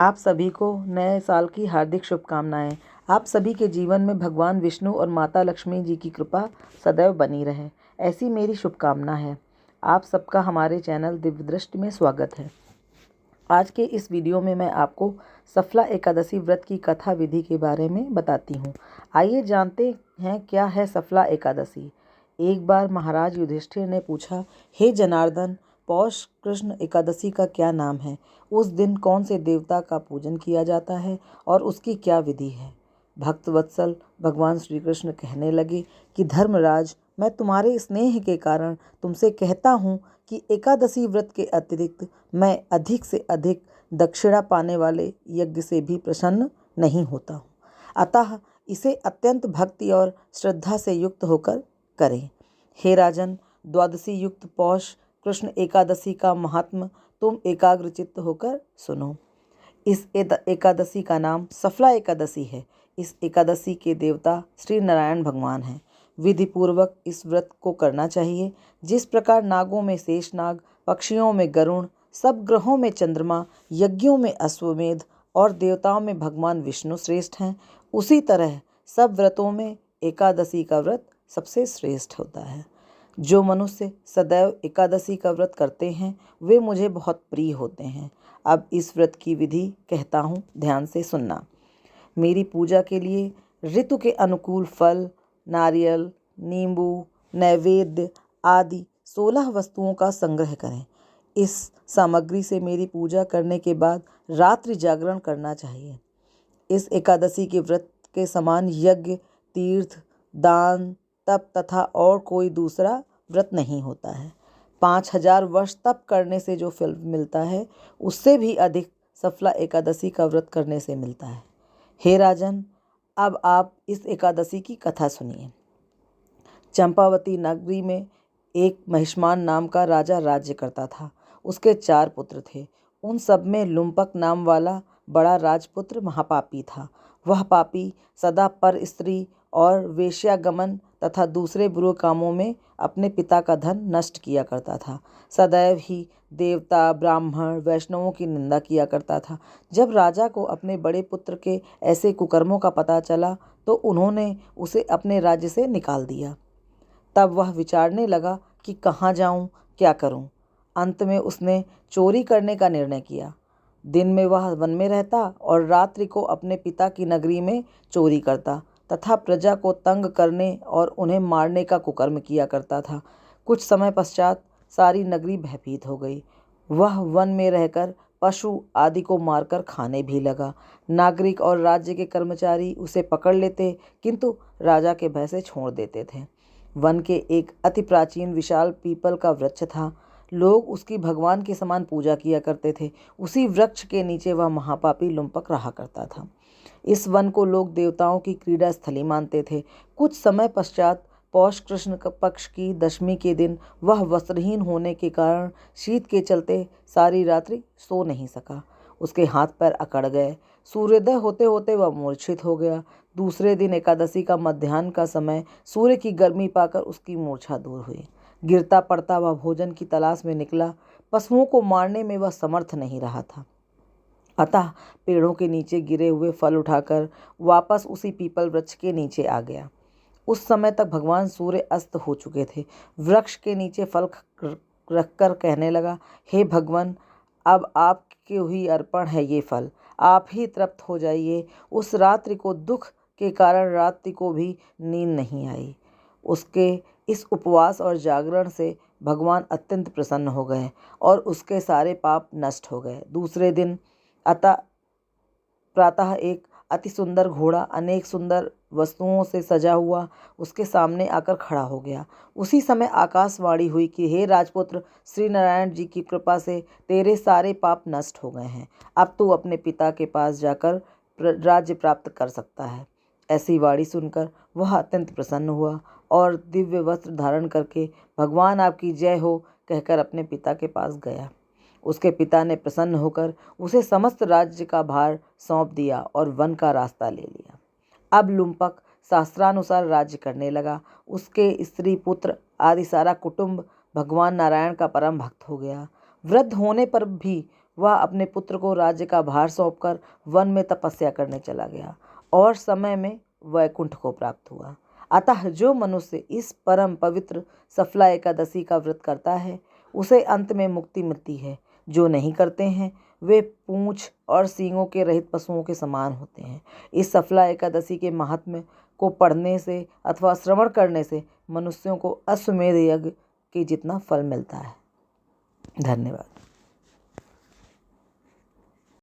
आप सभी को नए साल की हार्दिक शुभकामनाएं। आप सभी के जीवन में भगवान विष्णु और माता लक्ष्मी जी की कृपा सदैव बनी रहे, ऐसी मेरी शुभकामना है। आप सबका हमारे चैनल दिव्य दृष्टि में स्वागत है। आज के इस वीडियो में मैं आपको सफला एकादशी व्रत की कथा विधि के बारे में बताती हूँ। आइए जानते हैं क्या है सफला एकादशी। एक बार महाराज युधिष्ठिर ने पूछा, हे जनार्दन, पौष कृष्ण एकादशी का क्या नाम है? उस दिन कौन से देवता का पूजन किया जाता है और उसकी क्या विधि है? भक्त वत्सल भगवान श्री कृष्ण कहने लगे कि धर्मराज, मैं तुम्हारे स्नेह के कारण तुमसे कहता हूँ कि एकादशी व्रत के अतिरिक्त मैं अधिक से अधिक दक्षिणा पाने वाले यज्ञ से भी प्रसन्न नहीं होता हूँ। अतः इसे अत्यंत भक्ति और श्रद्धा से युक्त होकर करें। हे राजन, द्वादशी युक्त पौष कृष्ण एकादशी का महात्म तुम एकाग्रचित्त होकर सुनो। इस एकादशी का नाम सफला एकादशी है। इस एकादशी के देवता श्री नारायण भगवान हैं। विधि पूर्वक इस व्रत को करना चाहिए। जिस प्रकार नागों में शेषनाग, पक्षियों में गरुण, सब ग्रहों में चंद्रमा, यज्ञों में अश्वमेध और देवताओं में भगवान विष्णु श्रेष्ठ हैं, उसी तरह सब व्रतों में एकादशी का व्रत सबसे श्रेष्ठ होता है। जो मनुष्य सदैव एकादशी का व्रत करते हैं वे मुझे बहुत प्रिय होते हैं। अब इस व्रत की विधि कहता हूँ, ध्यान से सुनना। मेरी पूजा के लिए ऋतु के अनुकूल फल, नारियल, नींबू, नैवेद्य आदि 16 वस्तुओं का संग्रह करें। इस सामग्री से मेरी पूजा करने के बाद रात्रि जागरण करना चाहिए। इस एकादशी के व्रत के समान यज्ञ, तीर्थ, दान, तप तथा और कोई दूसरा व्रत नहीं होता है। 5000 वर्ष तप करने से जो फल मिलता है उससे भी अधिक सफला एकादशी का व्रत करने से मिलता है। हे राजन, अब आप इस एकादशी की कथा सुनिए। चंपावती नगरी में एक महिष्मान नाम का राजा राज्य करता था। उसके 4 पुत्र थे। उन सब में लुम्पक नाम वाला बड़ा राजपुत्र महापापी था। वह पापी सदा पर स्त्री और वेश्यागमन तथा दूसरे बुरे कामों में अपने पिता का धन नष्ट किया करता था। सदैव ही देवता, ब्राह्मण, वैष्णवों की निंदा किया करता था। जब राजा को अपने बड़े पुत्र के ऐसे कुकर्मों का पता चला तो उन्होंने उसे अपने राज्य से निकाल दिया। तब वह विचारने लगा कि कहाँ जाऊँ, क्या करूँ। अंत में उसने चोरी करने का निर्णय किया। दिन में वह वन में रहता और रात्रि को अपने पिता की नगरी में चोरी करता तथा प्रजा को तंग करने और उन्हें मारने का कुकर्म किया करता था। कुछ समय पश्चात सारी नगरी भयभीत हो गई। वह वन में रहकर पशु आदि को मारकर खाने भी लगा। नागरिक और राज्य के कर्मचारी उसे पकड़ लेते किंतु राजा के भय से छोड़ देते थे। वन के एक अति प्राचीन विशाल पीपल का वृक्ष था। लोग उसकी भगवान के समान पूजा किया करते थे। उसी वृक्ष के नीचे वह महापापी लुम्पक रहा करता था। इस वन को लोग देवताओं की क्रीड़ा स्थली मानते थे। कुछ समय पश्चात पौष कृष्ण पक्ष की दशमी के दिन वह वस्त्रहीन होने के कारण शीत के चलते सारी रात्रि सो नहीं सका। उसके हाथ पैर अकड़ गए। सूर्योदय होते होते वह मूर्छित हो गया। दूसरे दिन एकादशी का मध्याह्न का समय सूर्य की गर्मी पाकर उसकी मूर्छा दूर हुई। गिरता पड़ता वह भोजन की तलाश में निकला। पशुओं को मारने में वह समर्थ नहीं रहा था, अतः पेड़ों के नीचे गिरे हुए फल उठाकर वापस उसी पीपल वृक्ष के नीचे आ गया। उस समय तक भगवान सूर्य अस्त हो चुके थे। वृक्ष के नीचे फल रखकर कहने लगा, हे भगवान, अब आपके ही अर्पण है ये फल, आप ही तृप्त हो जाइए। उस रात्रि को दुख के कारण रात्रि को भी नींद नहीं आई। उसके इस उपवास और जागरण से भगवान अत्यंत प्रसन्न हो गए और उसके सारे पाप नष्ट हो गए। दूसरे दिन अतः प्रातः एक अति सुंदर घोड़ा अनेक सुंदर वस्तुओं से सजा हुआ उसके सामने आकर खड़ा हो गया। उसी समय आकाशवाणी हुई कि हे राजपुत्र, श्री नारायण जी की कृपा से तेरे सारे पाप नष्ट हो गए हैं। अब तू अपने पिता के पास जाकर राज्य प्राप्त कर सकता है। ऐसी वाणी सुनकर वह अत्यंत प्रसन्न हुआ और दिव्य वस्त्र धारण करके भगवान आपकी जय हो कहकर अपने पिता के पास गया। उसके पिता ने प्रसन्न होकर उसे समस्त राज्य का भार सौंप दिया और वन का रास्ता ले लिया। अब लुम्पक शास्त्रानुसार राज्य करने लगा। उसके स्त्री पुत्र आदि सारा कुटुंब भगवान नारायण का परम भक्त हो गया। वृद्ध होने पर भी वह अपने पुत्र को राज्य का भार सौंपकर वन में तपस्या करने चला गया और समय में वैकुंठ को प्राप्त हुआ। अतः जो मनुष्य इस परम पवित्र सफला एकादशी का व्रत करता है उसे अंत में मुक्ति मिलती है। जो नहीं करते हैं वे पूंछ और सींगों के रहित पशुओं के समान होते हैं। इस सफला एकादशी के महात्म्य को पढ़ने से अथवा श्रवण करने से मनुष्यों को अश्वमेध यज्ञ के जितना फल मिलता है। धन्यवाद।